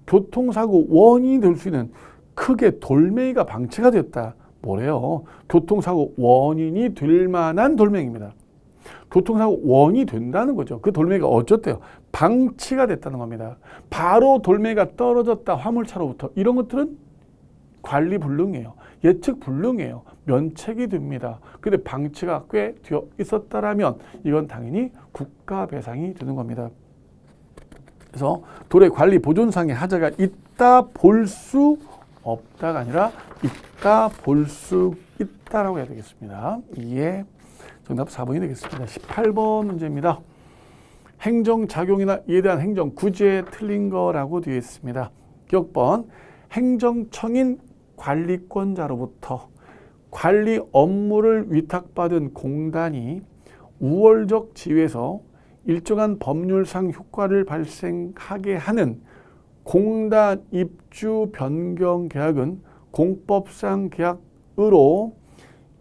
교통사고 원인이 될 수 있는 크게 돌멩이가 방치가 됐다. 뭐래요? 교통사고 원인이 될 만한 돌멩이입니다. 교통사고 원인이 된다는 거죠. 그 돌멩이가 어쨌대요? 방치가 됐다는 겁니다. 바로 돌멩이가 떨어졌다. 화물차로부터. 이런 것들은 관리 불능이에요. 예측 불능이에요. 면책이 됩니다. 근데 방치가 꽤 되어 있었다라면 이건 당연히 국가 배상이 되는 겁니다. 그래서 도로의 관리 보존상의 하자가 있다 볼 수 없다가 아니라 있다 볼 수 있다라고 해야 되겠습니다. 이에 정답 4번이 되겠습니다. 18번 문제입니다. 행정작용이나 이에 대한 행정구제에 틀린 거라고 되어 있습니다. 기억번, 행정청인 관리권자로부터 관리 업무를 위탁받은 공단이 우월적 지위에서 일정한 법률상 효과를 발생하게 하는 공단 입주 변경 계약은 공법상 계약으로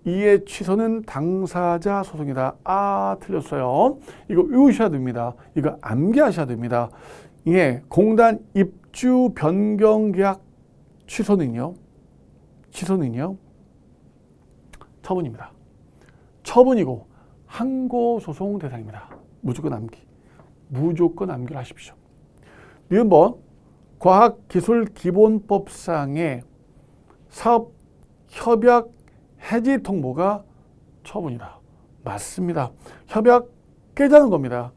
이에 취소는 당사자 소송이다. 아, 틀렸어요. 이거 외우셔야 됩니다. 이거 암기하셔야 됩니다. 예, 공단 입주 변경 계약 취소는요. 처분입니다. 처분이고 항고소송 대상입니다. 무조건 암기. 무조건 암기를 하십시오. 니은 번, 과학기술기본법상의 사업협약 해지 통보가 처분이다. 맞습니다. 협약 깨자는 겁니다.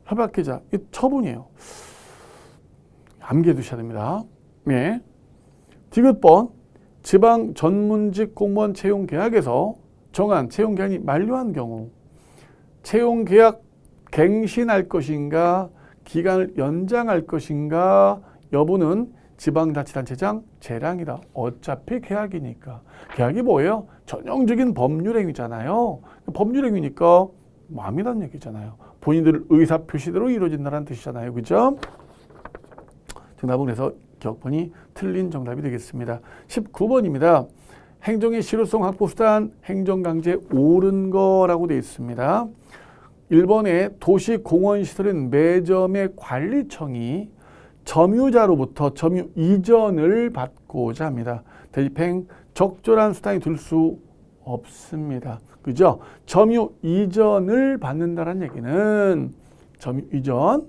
협약 깨자. 이 처분이에요. 암기해 두셔야 됩니다. 네. 디귿번, 지방 전문직 공무원 채용 계약에서 정한 채용 기한이 만료한 경우 채용 계약 갱신할 것인가 기간을 연장할 것인가 여부는 지방자치단체장 재량이다. 어차피 계약이니까. 계약이 뭐예요? 전형적인 법률행위잖아요. 법률행위니까 마음이란 얘기잖아요. 본인들 의사표시대로 이루어진다는 뜻이잖아요. 그죠? 정답은 그래서 기억번이 틀린 정답이 되겠습니다. 19번입니다. 행정의 실효성 확보 수단 행정강제 옳은 거라고 되어 있습니다. 1번에 도시공원시설은 매점의 관리청이 점유자로부터 점유 이전을 받고자 합니다. 대집행 적절한 수단이 될 수 없습니다. 그죠? 점유 이전을 받는다는 얘기는 점유 이전,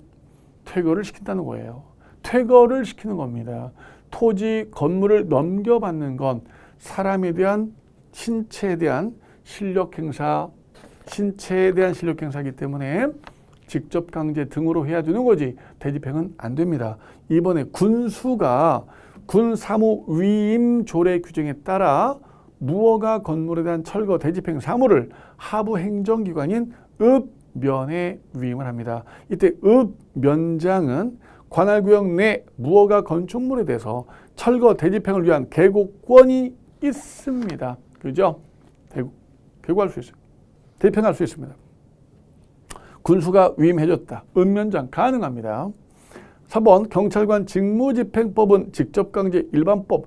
퇴거를 시킨다는 거예요. 퇴거를 시키는 겁니다. 토지, 건물을 넘겨받는 건 사람에 대한 신체에 대한 실력 행사, 신체에 대한 실력 행사이기 때문에 직접 강제 등으로 해야 되는 거지 대집행은 안 됩니다. 이번에 군수가 군사무 위임 조례 규정에 따라 무허가 건물에 대한 철거 대집행 사무를 하부 행정기관인 읍면에 위임을 합니다. 이때 읍면장은 관할구역 내 무허가 건축물에 대해서 철거 대집행을 위한 개고권이 있습니다. 그죠? 개고할 수 있어요. 대집행할 수 있습니다. 군수가 위임해줬다. 읍면장 가능합니다. 3번 경찰관 직무집행법은 직접강제 일반법.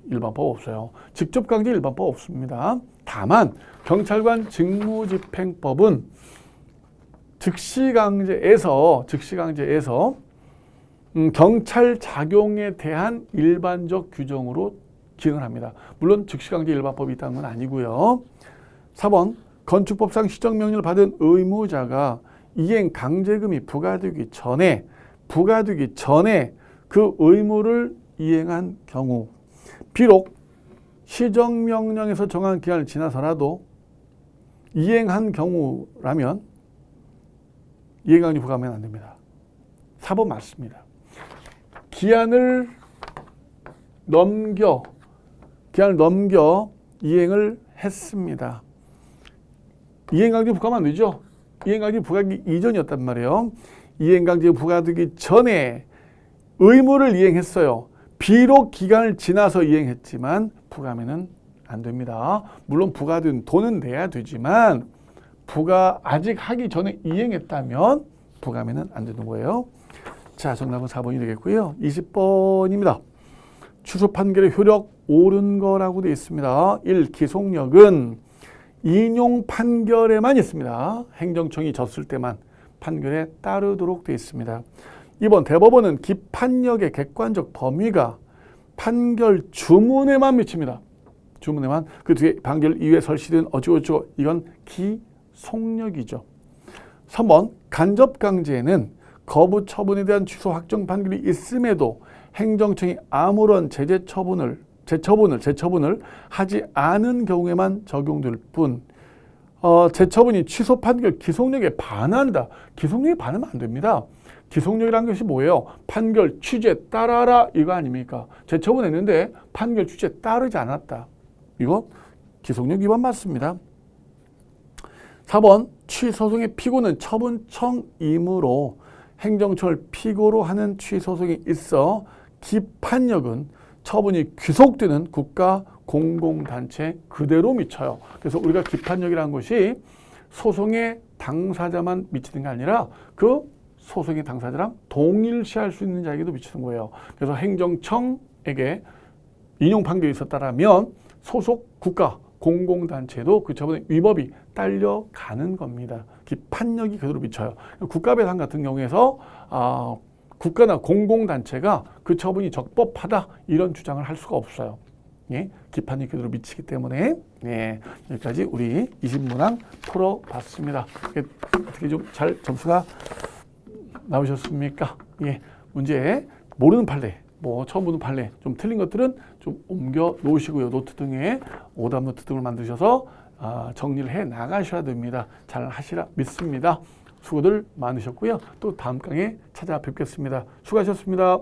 일반법 없어요. 직접강제 일반법 없습니다. 다만 경찰관 직무집행법은 즉시강제에서 경찰 작용에 대한 일반적 규정으로 기능을 합니다. 물론 즉시강제 일반법이 있다는 건 아니고요. 4번 건축법상 시정명령을 받은 의무자가 이행 강제금이 부과되기 전에 그 의무를 이행한 경우 비록 시정명령에서 정한 기한을 지나서라도 이행한 경우라면 이행강제 부과하면 안 됩니다. 4번 맞습니다. 기한을 넘겨 이행을 했습니다. 이행강제 부과하면 안 되죠. 이행강제 부과하기 이전이었단 말이에요. 이행강제 부과되기 전에 의무를 이행했어요. 비록 기간을 지나서 이행했지만 부과하면 안 됩니다. 물론 부과된 돈은 내야 되지만 부과 아직 하기 전에 이행했다면 부과하면 안 되는 거예요. 자, 정답은 4번이 되겠고요. 20번입니다. 취소 판결의 효력 옳은 거라고 되어 있습니다. 1. 기속력은 인용 판결에만 있습니다. 행정청이 졌을 때만 판결에 따르도록 되어 있습니다. 2번 대법원은 기판력의 객관적 범위가 판결 주문에만 미칩니다. 주문에만. 그 뒤에 판결 이후에 설시된 어쩌고저쩌고 이건 기속력이죠. 3번 간접강제에는 거부 처분에 대한 취소 확정 판결이 있음에도 행정청이 아무런 재처분을 하지 않은 경우에만 적용될 뿐 재처분이 취소 판결 기속력에 반한다. 기속력에 반하면 안 됩니다. 기속력이라는 것이 뭐예요? 판결 취지에 따라라 이거 아닙니까? 재처분했는데 판결 취지에 따르지 않았다. 이거 기속력 위반 맞습니다. 4번 취소송의 피고는 처분청이므로 행정청을 피고로 하는 취소송이 있어 기판력은 처분이 귀속되는 국가 공공단체 그대로 미쳐요. 그래서 우리가 기판력이라는 것이 소송의 당사자만 미치는 게 아니라 그 소송의 당사자랑 동일시할 수 있는 자에게도 미치는 거예요. 그래서 행정청에게 인용 판결이 있었다면 소속 국가 공공단체도 그 처분의 위법이 딸려가는 겁니다. 기판력이 그대로 미쳐요. 국가배상 같은 경우에서 국가나 공공단체가 그 처분이 적법하다 이런 주장을 할 수가 없어요. 예? 기판력이 그대로 미치기 때문에 여기까지 우리 20문항 풀어봤습니다. 어떻게 좀 잘 점수가 나오셨습니까? 예, 문제 모르는 판례, 처음 보는 판례, 좀 틀린 것들은 좀 옮겨 놓으시고요. 노트 등에 오답 노트 등을 만드셔서 정리를 해 나가셔야 됩니다. 잘 하시라 믿습니다. 수고들 많으셨고요. 또 다음 강에 찾아뵙겠습니다. 수고하셨습니다.